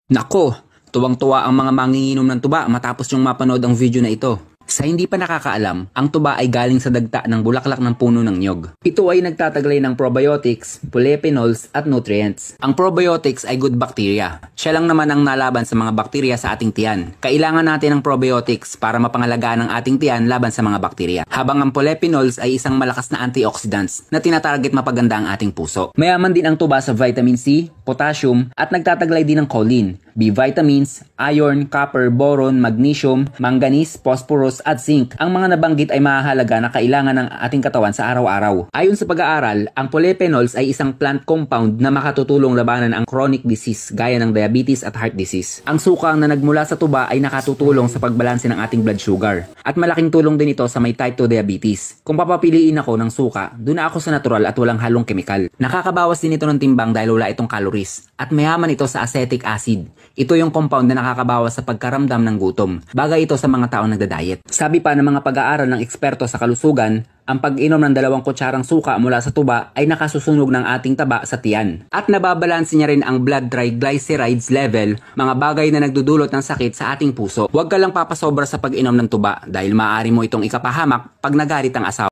Nako, tuwang-tuwa ang mga manginginom ng tuba matapos yung mapanood ang video na ito. Sa hindi pa nakakaalam, ang tuba ay galing sa dagta ng bulaklak ng puno ng nyog. Ito ay nagtataglay ng probiotics, polyphenols at nutrients. Ang probiotics ay good bacteria. Siya lang naman ang nalaban sa mga bakterya sa ating tiyan. Kailangan natin ng probiotics para mapangalagaan ang ating tiyan laban sa mga bakterya. Habang ang polyphenols ay isang malakas na antioxidants na tinatarget mapaganda ang ating puso. Mayaman din ang tuba sa vitamin C, potassium at nagtataglay din ng choline, B vitamins, iron, copper, boron, magnesium, manganese, phosphorus at zinc. Ang mga nabanggit ay mahalaga na kailangan ng ating katawan sa araw-araw. Ayon sa pag-aaral, ang polyphenols ay isang plant compound na makatutulong labanan ang chronic disease gaya ng diabetes at heart disease. Ang suka na nagmula sa tuba ay nakatutulong sa pagbalanse ng ating blood sugar. At malaking tulong din ito sa may type 2 diabetes. Kung papapiliin ako ng suka, doon ako sa natural at walang halong kemikal. Nakakabawas din ito ng timbang dahil wala itong calories. At mayaman ito sa acetic acid. Ito yung compound na nakakabawas sa pagkaramdam ng gutom. Bagay ito sa mga taong nagda-diet. Sabi pa ng mga pag-aaral ng eksperto sa kalusugan, ang pag-inom ng 2 kutsarang suka mula sa tuba ay nakasusunog ng ating taba sa tiyan. At nababalanse niya rin ang blood triglycerides level, mga bagay na nagdudulot ng sakit sa ating puso. Huwag ka lang papasobra sa pag-inom ng tuba dahil maaari mo itong ikapahamak pag nagalit ang asawa.